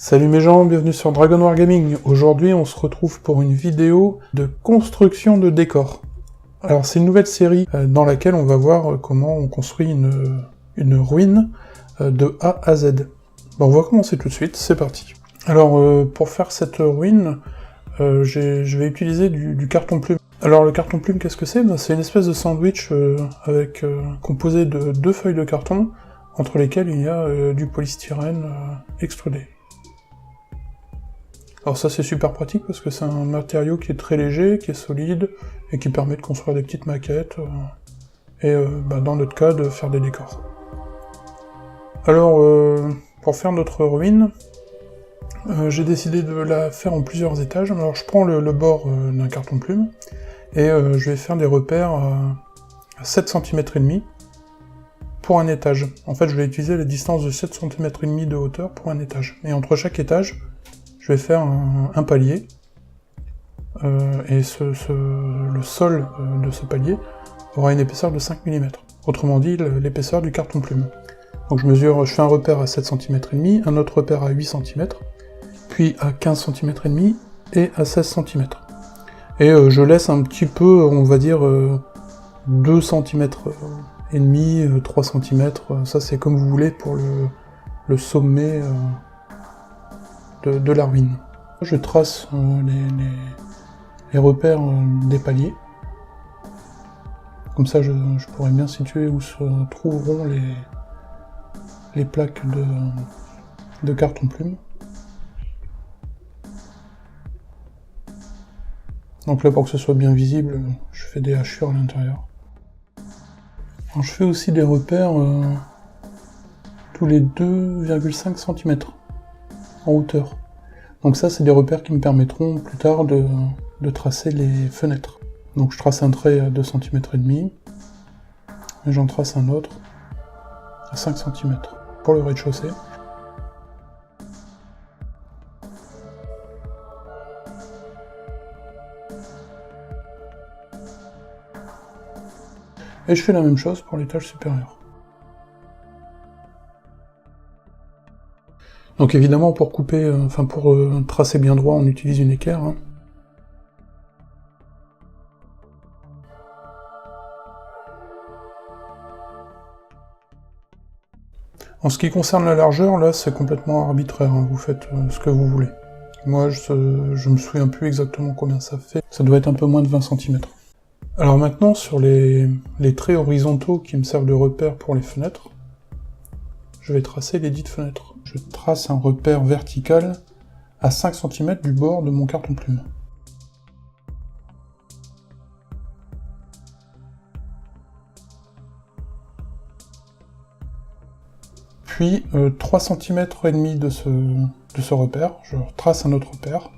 Salut mes gens, bienvenue sur Dragon War Gaming. Aujourd'hui on se retrouve pour une vidéo de construction de décors. Alors c'est une nouvelle série dans laquelle on va voir comment on construit une ruine de A à Z. Bon, on va commencer tout de suite, c'est parti. Alors pour faire cette ruine, je vais utiliser du carton plume. Alors le carton plume, qu'est-ce que c'est? C'est une espèce de sandwich composé de 2 feuilles de carton entre lesquelles il y a du polystyrène extrudé. Alors ça c'est super pratique parce que c'est un matériau qui est très léger, qui est solide, et qui permet de construire des petites maquettes, dans notre cas de faire des décors. Alors pour faire notre ruine, j'ai décidé de la faire en plusieurs étages. Alors je prends le bord d'un carton plume, et je vais faire des repères à 7 cm et demi pour un étage. En fait je vais utiliser la distance de 7 cm et demi de hauteur pour un étage. Et entre chaque étage, je vais faire un palier, et le sol de ce palier aura une épaisseur de 5 mm. Autrement dit, l'épaisseur du carton plume. Donc je fais un repère à 7 cm et demi, un autre repère à 8 cm, puis à 15 cm et demi et à 16 cm. Et je laisse un petit peu, on va dire, 2 cm et demi, 3 cm, ça c'est comme vous voulez pour le sommet de la ruine. Je trace les repères des paliers. Comme ça, je pourrais bien situer où se trouveront les plaques de carton plume. Donc là, pour que ce soit bien visible, je fais des hachures à l'intérieur. Alors, je fais aussi des repères tous les 2,5 cm en hauteur. Donc ça, c'est des repères qui me permettront plus tard de tracer les fenêtres. Donc je trace un trait à 2 cm et demi, et j'en trace un autre à 5 cm pour le rez-de-chaussée. Et je fais la même chose pour l'étage supérieur. Donc évidemment, pour couper, pour tracer bien droit, on utilise une équerre. Hein. En ce qui concerne la largeur, là, c'est complètement arbitraire. Hein. Vous faites ce que vous voulez. Moi, je me souviens plus exactement combien ça fait. Ça doit être un peu moins de 20 cm. Alors maintenant, sur les traits horizontaux qui me servent de repère pour les fenêtres, je vais tracer les dites fenêtres. Je trace un repère vertical à 5 cm du bord de mon carton plume. Puis 3 cm et demi de ce repère, je trace un autre repère,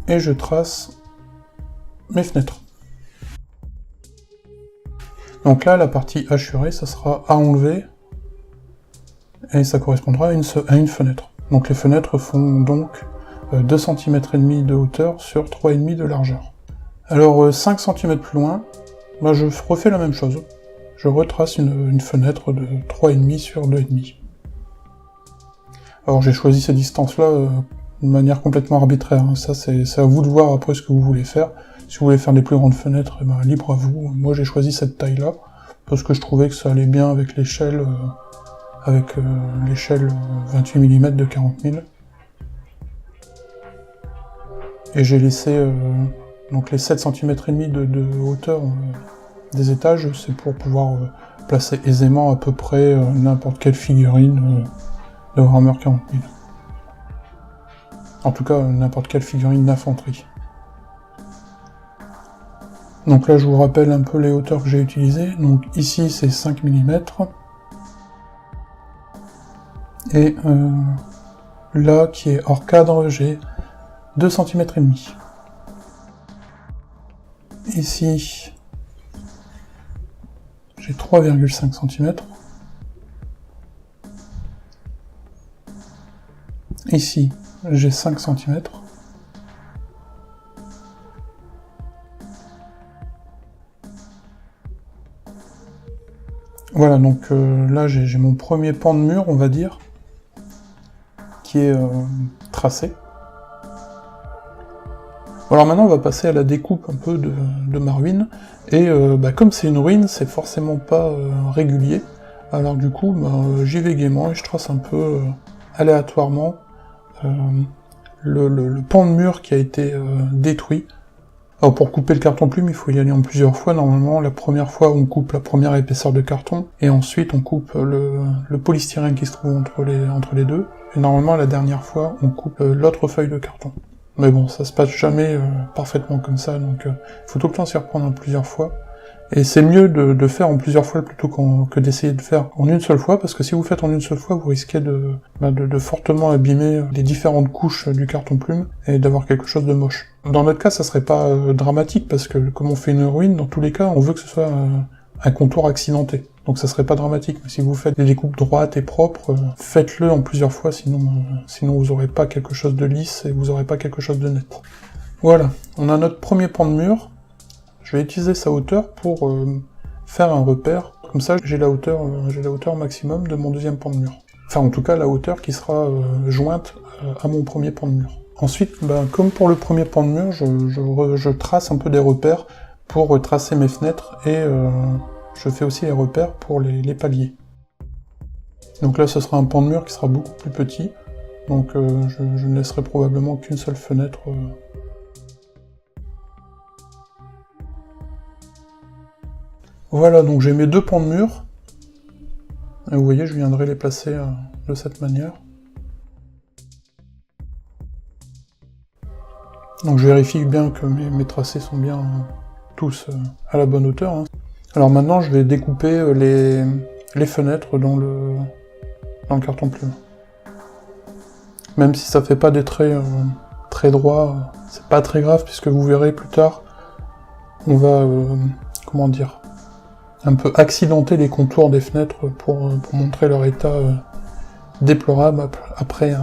et je trace mes fenêtres. Donc là, la partie hachurée, ça sera à enlever, et ça correspondra à une fenêtre. Donc les fenêtres font donc 2 cm et demi de hauteur sur 3,5 de largeur. Alors 5 cm plus loin, je refais la même chose. Je retrace une fenêtre de 3,5 sur 2,5. Alors j'ai choisi ces distances-là de manière complètement arbitraire. Hein. Ça c'est à vous de voir après ce que vous voulez faire. Si vous voulez faire des plus grandes fenêtres, libre à vous. Moi j'ai choisi cette taille-là, parce que je trouvais que ça allait bien avec l'échelle 28 mm de 40 000. Et j'ai laissé donc les 7 cm et demi de hauteur des étages, c'est pour pouvoir placer aisément à peu près n'importe quelle figurine de Warhammer 40 000. En tout cas, n'importe quelle figurine d'infanterie. Donc là, je vous rappelle un peu les hauteurs que j'ai utilisées. Donc ici, c'est 5 mm. Et là, qui est hors cadre, j'ai 2 cm et demi. Ici, j'ai 3,5 cm. Ici, j'ai 5 cm. Voilà, donc là j'ai mon premier pan de mur, on va dire. qui est tracé. Alors maintenant on va passer à la découpe un peu de ma ruine, et comme c'est une ruine, c'est forcément pas régulier, alors du coup j'y vais gaiement et je trace un peu aléatoirement le pan de mur qui a été détruit. Alors pour couper le carton plume, il faut y aller en plusieurs fois. Normalement, la première fois, on coupe la première épaisseur de carton, et ensuite on coupe le polystyrène qui se trouve entre les deux, et normalement, la dernière fois, on coupe l'autre feuille de carton. Mais bon, ça se passe jamais parfaitement comme ça, donc il faut tout le temps s'y reprendre en plusieurs fois. Et c'est mieux de faire en plusieurs fois plutôt que d'essayer de faire en une seule fois, parce que si vous faites en une seule fois, vous risquez de fortement abîmer les différentes couches du carton plume et d'avoir quelque chose de moche. Dans notre cas, ça serait pas dramatique, parce que comme on fait une ruine, dans tous les cas, on veut que ce soit un contour accidenté. Donc ça serait pas dramatique, mais si vous faites des découpes droites et propres, faites-le en plusieurs fois, sinon vous aurez pas quelque chose de lisse et vous aurez pas quelque chose de net. Voilà, on a notre premier pan de mur. Je vais utiliser sa hauteur pour faire un repère, comme ça j'ai la hauteur maximum de mon deuxième pan de mur. Enfin en tout cas la hauteur qui sera jointe à mon premier pan de mur. Ensuite, comme pour le premier pan de mur, je trace un peu des repères pour tracer mes fenêtres, et je fais aussi les repères pour les paliers. Donc là ce sera un pan de mur qui sera beaucoup plus petit, donc je ne laisserai probablement qu'une seule fenêtre. Voilà, donc j'ai mes deux pans de mur, et vous voyez, je viendrai les placer de cette manière. Donc je vérifie bien que mes tracés sont bien tous à la bonne hauteur. Hein. Alors maintenant, je vais découper les fenêtres dans le carton plume. Même si ça fait pas des traits très droits, c'est pas très grave, puisque vous verrez plus tard, on va, comment dire, un peu accidenter les contours des fenêtres pour montrer leur état déplorable après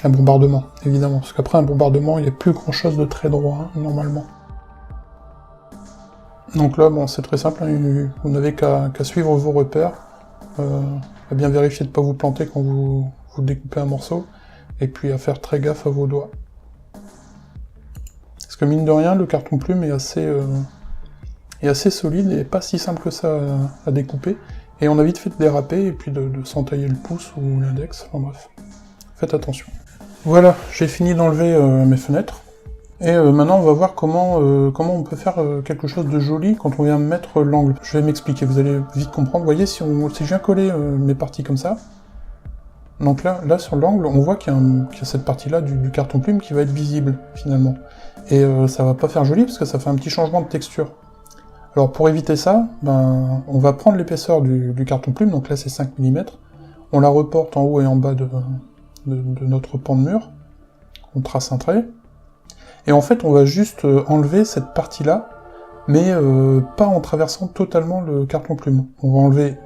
un bombardement, évidemment. Parce qu'après un bombardement, il n'y a plus grand chose de très droit, hein, normalement. Donc là, bon, c'est très simple, hein, vous n'avez qu'à suivre vos repères, à bien vérifier de ne pas vous planter quand vous découpez un morceau, et puis à faire très gaffe à vos doigts. Parce que mine de rien, le carton plume est assez solide et pas si simple que ça à découper, et on a vite fait de déraper et puis de s'entailler le pouce ou l'index, enfin bref, faites attention. Voilà, j'ai fini d'enlever mes fenêtres, et maintenant on va voir comment on peut faire quelque chose de joli quand on vient mettre l'angle. Je vais m'expliquer, vous allez vite comprendre. Vous voyez, si je viens coller mes parties comme ça, donc là sur l'angle, on voit qu'il y a cette partie-là du carton plume qui va être visible, finalement. Et ça va pas faire joli parce que ça fait un petit changement de texture. Alors pour éviter ça, on va prendre l'épaisseur du carton plume, donc là c'est 5 mm, on la reporte en haut et en bas de notre pan de mur, on trace un trait, et en fait on va juste enlever cette partie-là, mais pas en traversant totalement le carton plume. On va enlever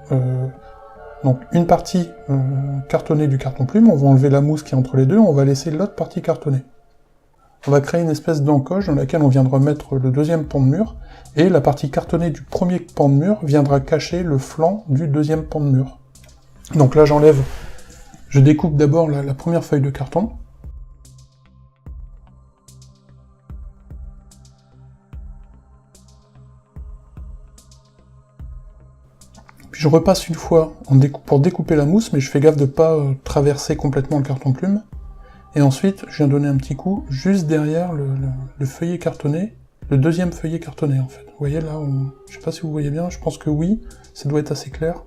donc une partie cartonnée du carton plume, on va enlever la mousse qui est entre les deux, on va laisser l'autre partie cartonnée. On va créer une espèce d'encoche dans laquelle on viendra mettre le deuxième pan de mur, et la partie cartonnée du premier pan de mur viendra cacher le flanc du deuxième pan de mur. Donc là je découpe d'abord la première feuille de carton. Puis je repasse une fois pour découper la mousse, mais je fais gaffe de ne pas traverser complètement le carton plume. Et ensuite, je viens donner un petit coup juste derrière le feuillet cartonné, le deuxième feuillet cartonné en fait. Vous voyez là, je sais pas si vous voyez bien, je pense que oui, ça doit être assez clair.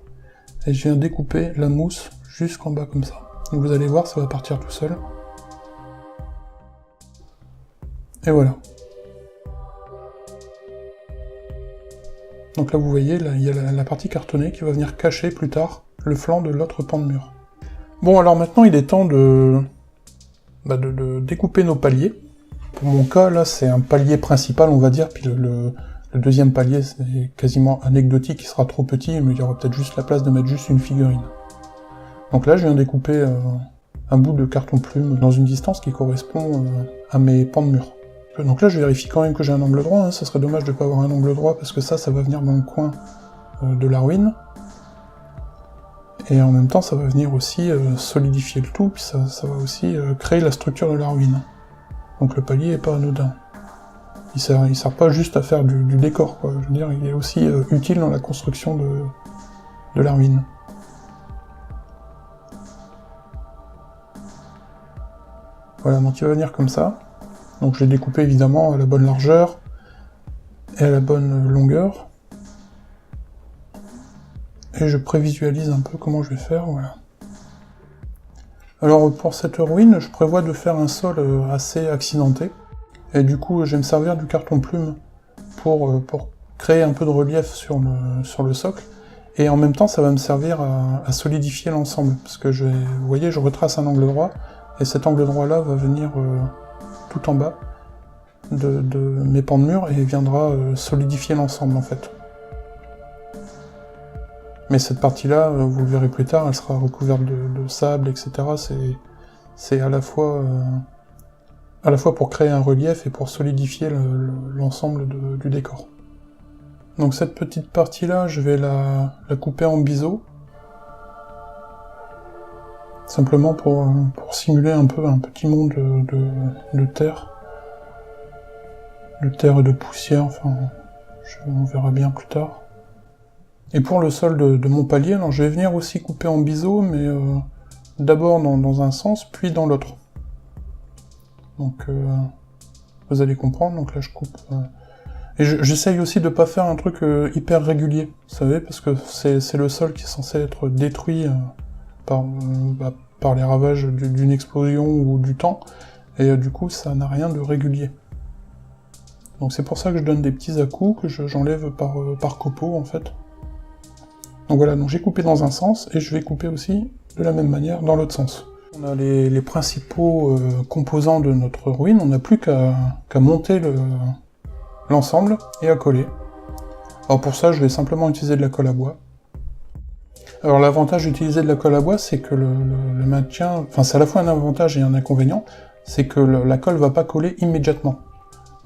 Et je viens découper la mousse jusqu'en bas comme ça. Donc vous allez voir, ça va partir tout seul. Et voilà. Donc là vous voyez, là, il y a la partie cartonnée qui va venir cacher plus tard le flanc de l'autre pan de mur. Bon alors maintenant il est temps de découper nos paliers. Pour mon cas, là, c'est un palier principal, on va dire, puis le deuxième palier, c'est quasiment anecdotique, il sera trop petit, mais il y aura peut-être juste la place de mettre juste une figurine. Donc là, je viens découper un bout de carton plume dans une distance qui correspond à mes pans de mur. Donc là, je vérifie quand même que j'ai un angle droit, hein. Ça serait dommage de pas avoir un angle droit, parce que ça va venir dans le coin de la ruine. Et en même temps, ça va venir aussi solidifier le tout, puis ça va aussi créer la structure de la ruine. Donc le palier est pas anodin. Il sert pas juste à faire du décor, quoi. Je veux dire, il est aussi utile dans la construction de la ruine. Voilà, donc il va venir comme ça. Donc je l'ai découpé évidemment à la bonne largeur et à la bonne longueur. Et je prévisualise un peu comment je vais faire, voilà. Alors pour cette ruine, je prévois de faire un sol assez accidenté. Et du coup, je vais me servir du carton plume pour créer un peu de relief sur le socle. Et en même temps, ça va me servir à solidifier l'ensemble. Parce que vous voyez, je retrace un angle droit, et cet angle droit-là va venir tout en bas de mes pans de mur, et viendra solidifier l'ensemble en fait. Mais cette partie-là, vous le verrez plus tard, elle sera recouverte de sable, etc. C'est à la fois pour créer un relief et pour solidifier l'ensemble du décor. Donc cette petite partie-là, je vais la couper en biseau, simplement pour simuler un peu un petit monde de terre et de poussière, enfin, on verra bien plus tard. Et pour le sol de mon palier, alors je vais venir aussi couper en biseau, mais d'abord dans un sens, puis dans l'autre. Donc vous allez comprendre, donc là je coupe... Et j'essaye aussi de pas faire un truc hyper régulier, vous savez, parce que c'est le sol qui est censé être détruit par les ravages d'une explosion ou du temps, et du coup ça n'a rien de régulier. Donc c'est pour ça que je donne des petits à-coups, que j'enlève par copeaux en fait. Donc voilà, donc j'ai coupé dans un sens, et je vais couper aussi de la même manière dans l'autre sens. On a les principaux composants de notre ruine, on n'a plus qu'à monter l'ensemble et à coller. Alors pour ça, je vais simplement utiliser de la colle à bois. Alors l'avantage d'utiliser de la colle à bois, c'est que le maintien... Enfin, c'est à la fois un avantage et un inconvénient, c'est que la colle va pas coller immédiatement.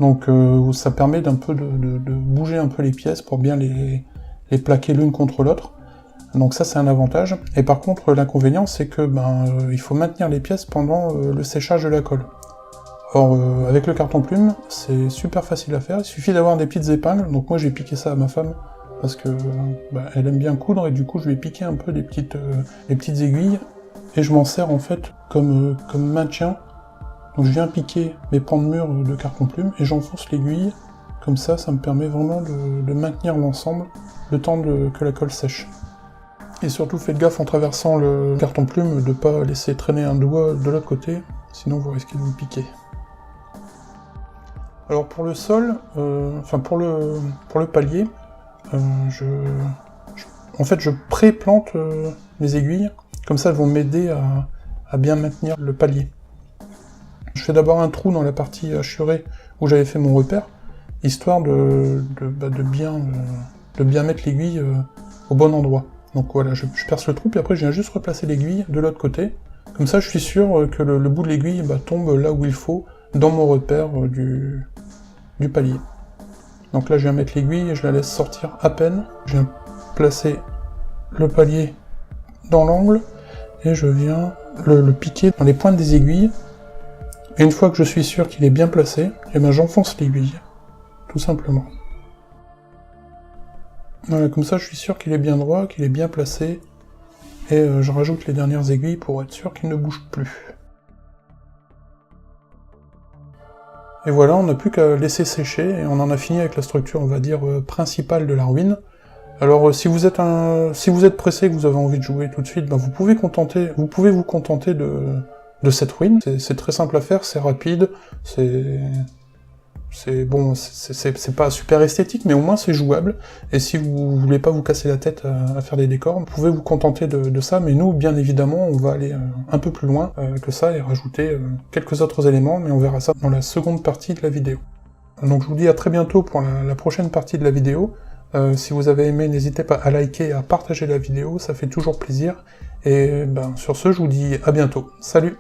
Donc ça permet d'un peu de bouger un peu les pièces pour bien les plaquer l'une contre l'autre. Donc ça c'est un avantage. Et par contre l'inconvénient c'est que il faut maintenir les pièces pendant le séchage de la colle. Or avec le carton plume c'est super facile à faire, il suffit d'avoir des petites épingles. Donc moi j'ai piqué ça à ma femme parce que elle aime bien coudre, et du coup je lui ai piqué un peu des petites aiguilles, et je m'en sers en fait comme maintien. Donc je viens piquer mes pans de mur de carton plume et j'enfonce l'aiguille. Comme ça me permet vraiment de maintenir l'ensemble le temps que la colle sèche. Et surtout faites gaffe en traversant le carton plume de pas laisser traîner un doigt de l'autre côté, sinon vous risquez de vous piquer. Alors pour le sol, pour le palier, en fait je pré-plante mes aiguilles, comme ça elles vont m'aider à bien maintenir le palier. Je fais d'abord un trou dans la partie hachurée où j'avais fait mon repère, histoire de bien mettre l'aiguille au bon endroit. Donc voilà, je perce le trou, puis après je viens juste replacer l'aiguille de l'autre côté. Comme ça je suis sûr que le bout de l'aiguille tombe là où il faut, dans mon repère du palier. Donc là je viens mettre l'aiguille et je la laisse sortir à peine. Je viens placer le palier dans l'angle, et je viens le piquer dans les pointes des aiguilles. Et une fois que je suis sûr qu'il est bien placé, j'enfonce l'aiguille, tout simplement. Voilà, comme ça je suis sûr qu'il est bien droit, qu'il est bien placé, et je rajoute les dernières aiguilles pour être sûr qu'il ne bouge plus. Et voilà, on n'a plus qu'à laisser sécher, et on en a fini avec la structure, on va dire, principale de la ruine. Alors si vous êtes pressé, que vous avez envie de jouer tout de suite, vous pouvez vous contenter de cette ruine. C'est très simple à faire, c'est rapide, c'est pas super esthétique, mais au moins c'est jouable. Et si vous voulez pas vous casser la tête à faire des décors, vous pouvez vous contenter de ça, mais nous, bien évidemment, on va aller un peu plus loin que ça et rajouter quelques autres éléments, mais on verra ça dans la seconde partie de la vidéo. Donc je vous dis à très bientôt pour la prochaine partie de la vidéo. Si vous avez aimé, n'hésitez pas à liker et à partager la vidéo, ça fait toujours plaisir. Et sur ce, je vous dis à bientôt. Salut!